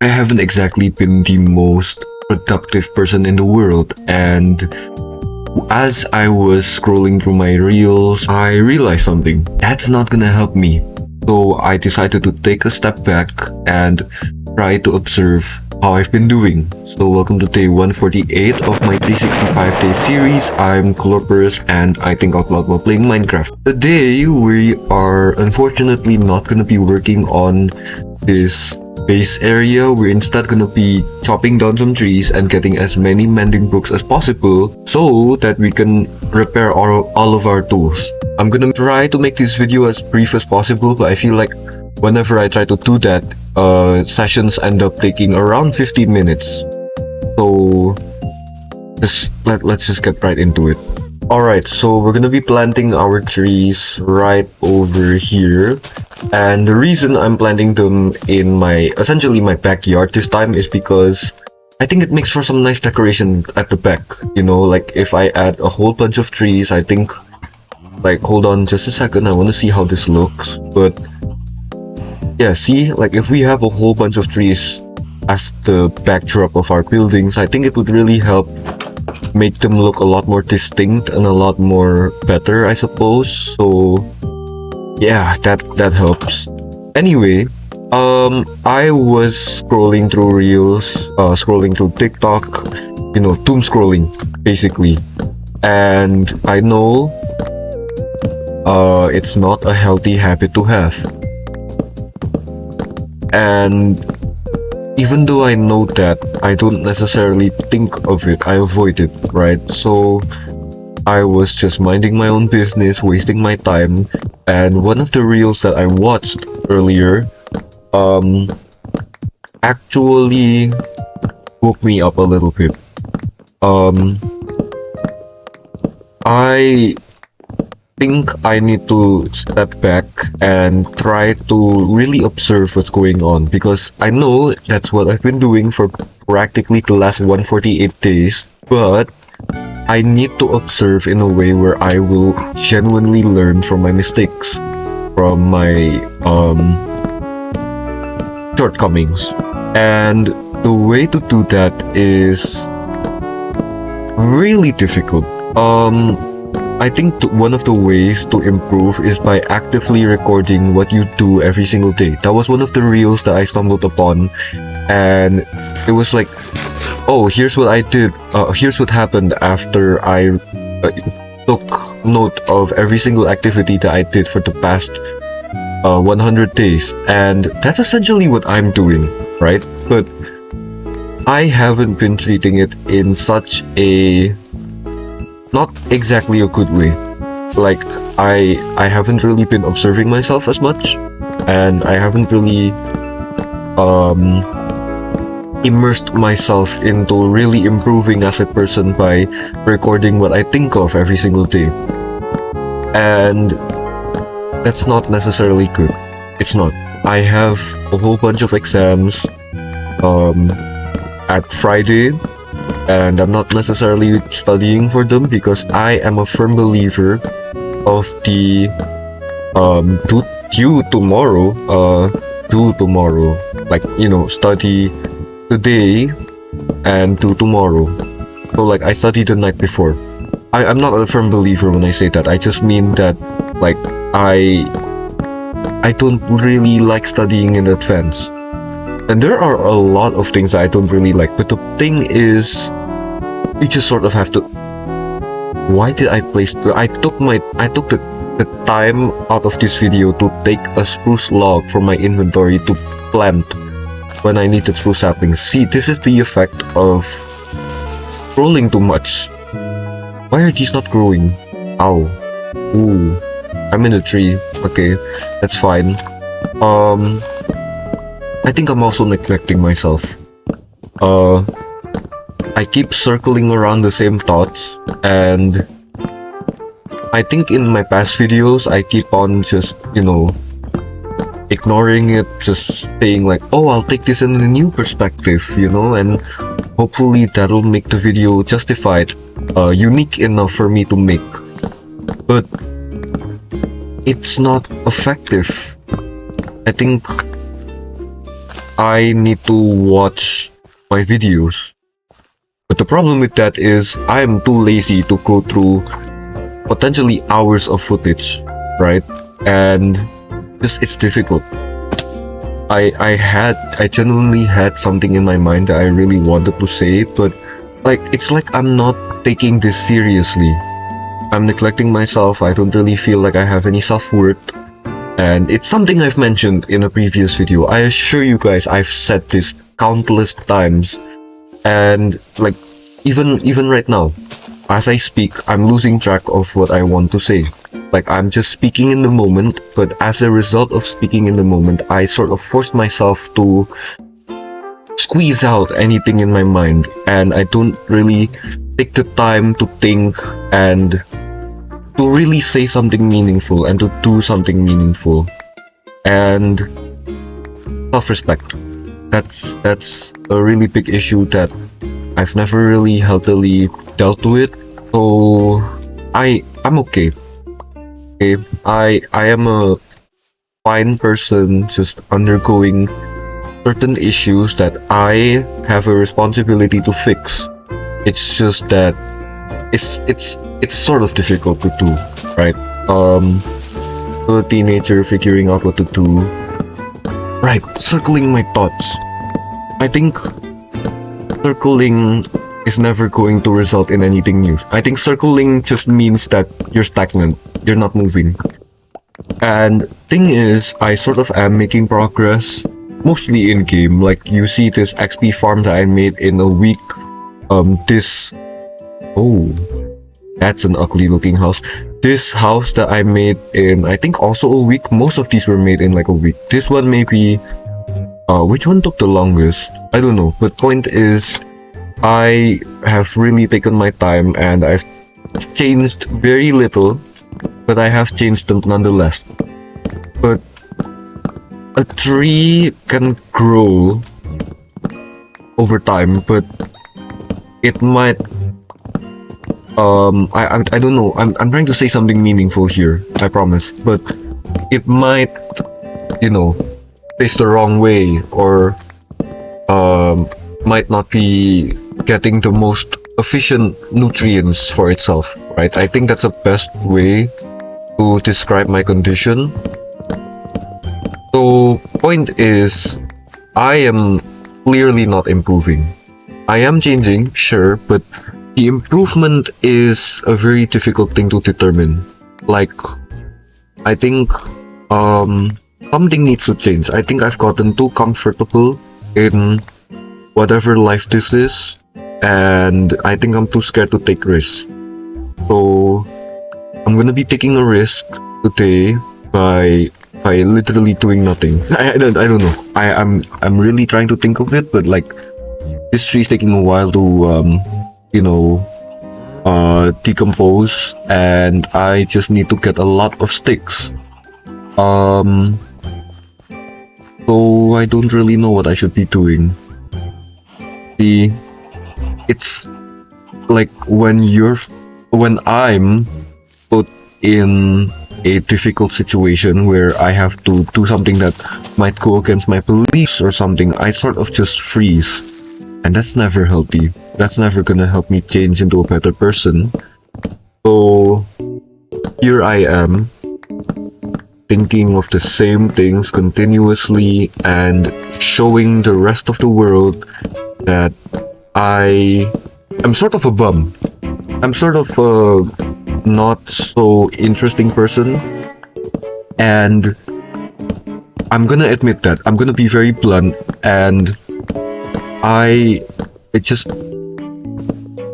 I haven't exactly been the most productive person in the world, and as I was scrolling through my reels, I realized something. That's not gonna help me. So I decided to take a step back and try to observe how I've been doing. So welcome to day 148 of my 365-day series. I'm Glorporous and I think out loud while playing Minecraft. Today we are unfortunately not gonna be working on this base area. We're instead gonna be chopping down some trees and getting as many mending books as possible so that we can repair all of our tools. I'm gonna try to make this video as brief as possible, but I feel like whenever I try to do that, sessions end up taking around 15 minutes. So let's just get right into it. Alright, so we're gonna be planting our trees right over here. And the reason I'm planting them in essentially my backyard this time is because I think it makes for some nice decoration at the back. You know, like if I add a whole bunch of trees, I think, like, hold on just a second, I want to see how this looks. But yeah, see, like if we have a whole bunch of trees as the backdrop of our buildings, I think it would really help make them look a lot more distinct and a lot more better, I suppose. So yeah, that helps. Anyway, I was scrolling through reels, scrolling through TikTok, you know, doom scrolling basically, and I know it's not a healthy habit to have. And even though I know that, I don't necessarily think of it, I avoid it, right? So I was just minding my own business, wasting my time, and one of the reels that I watched earlier actually woke me up a little bit. I think I need to step back and try to really observe what's going on, because I know that's what I've been doing for practically the last 148 days, but I need to observe in a way where I will genuinely learn from my mistakes, from my shortcomings. And the way to do that is really difficult. I think one of the ways to improve is by actively recording what you do every single day. That was one of the reels that I stumbled upon, and it was like, oh, here's what I did, here's what happened after I took note of every single activity that I did for the past 100 days. And that's essentially what I'm doing, right? But I haven't been treating it in such a not exactly a good way. Like I haven't really been observing myself as much, and I haven't really immersed myself into really improving as a person by recording what I think of every single day. And that's not necessarily good. It's not. I have a whole bunch of exams at Friday, and I'm not necessarily studying for them because I am a firm believer of the do tomorrow, like, you know, study today and do tomorrow. So like I studied the night before. I'm not a firm believer when I say that. I just mean that, like, I don't really like studying in advance. And there are a lot of things that I don't really like, but the thing is, you just sort of have to. Why did I place? I took the time out of this video to take a spruce log from my inventory to plant when I needed spruce saplings. See, this is the effect of scrolling too much. Why are these not growing? Ow. Ooh. I'm in a tree. Okay, that's fine. I think I'm also neglecting myself. I keep circling around the same thoughts, and I think in my past videos I keep on just, you know, ignoring it, just saying like, oh, I'll take this in a new perspective, you know, and hopefully that'll make the video justified, unique enough for me to make. But it's not effective. I think I need to watch my videos. But the problem with that is I'm too lazy to go through potentially hours of footage, right? And just it's difficult. I genuinely had something in my mind that I really wanted to say, but like it's like I'm not taking this seriously. I'm neglecting myself. I don't really feel like I have any self-worth. And it's something I've mentioned in a previous video. I assure you guys I've said this countless times. And like even right now, as I speak, I'm losing track of what I want to say. Like I'm just speaking in the moment, but as a result of speaking in the moment, I sort of forced myself to squeeze out anything in my mind, and I don't really take the time to think and to really say something meaningful and to do something meaningful. And self-respect. That's a really big issue that I've never really healthily dealt with. So I'm okay. Okay, I am a fine person just undergoing certain issues that I have a responsibility to fix. It's just that it's sort of difficult to do, right? A teenager figuring out what to do. Right, circling my thoughts. I think circling is never going to result in anything new. I think circling just means that you're stagnant, you're not moving. And thing is, I sort of am making progress, mostly in game. Like you see this XP farm that I made in a week. Oh, that's an ugly looking house. This house that I made in, I think also a week. Most of these were made in like a week. This one maybe, which one took the longest? I don't know. But point is, I have really taken my time and I've changed very little, but I have changed them nonetheless. But a tree can grow over time, but it might I don't know. I'm trying to say something meaningful here, I promise. But it might, face the wrong way, or might not be getting the most efficient nutrients for itself, right? I think that's the best way to describe my condition. So, point is, I am clearly not improving. I am changing, sure, but the improvement is a very difficult thing to determine. Like, I think something needs to change. I think I've gotten too comfortable in whatever life this is, and I think I'm too scared to take risks. So I'm gonna be taking a risk today by literally doing nothing. I don't know. I'm really trying to think of it, but like this tree is taking a while to decompose, and I just need to get a lot of sticks. So I don't really know what I should be doing. It's like when I'm put in a difficult situation where I have to do something that might go against my beliefs or something, I sort of just freeze. And that's never healthy. That's never gonna help me change into a better person. So here I am, thinking of the same things continuously and showing the rest of the world that I am sort of a bum. I'm sort of a not so interesting person, and I'm gonna admit that. I'm gonna be very blunt, and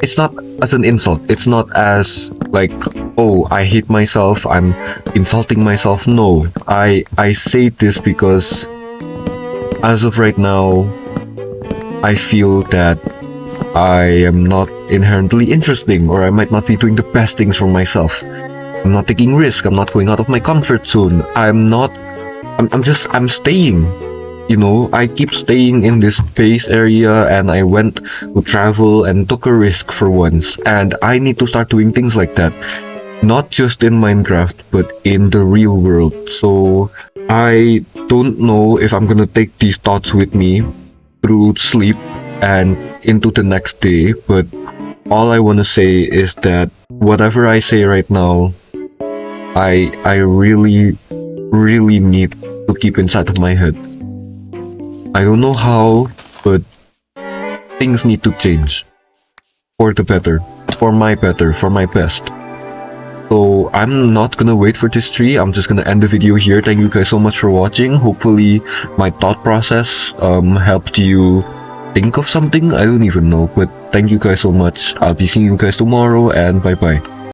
it's not as an insult. It's not as like, oh, I hate myself, I'm insulting myself. No, I say this because as of right now, I feel that I am not inherently interesting, or I might not be doing the best things for myself. I'm not taking risks, I'm not going out of my comfort zone. I'm staying. I keep staying in this base area, and I went to travel and took a risk for once, and I need to start doing things like that. Not just in Minecraft, but in the real world. So I don't know if I'm gonna take these thoughts with me through sleep and into the next day, but all I want to say is that whatever I say right now, I really need to keep inside of my head. I don't know how, but things need to change for the better, for my better, for my best. So I'm not gonna wait for this tree. I'm just gonna end the video here. Thank you guys so much for watching. Hopefully my thought process helped you think of something. I don't even know, but thank you guys so much. I'll be seeing you guys tomorrow, and bye bye.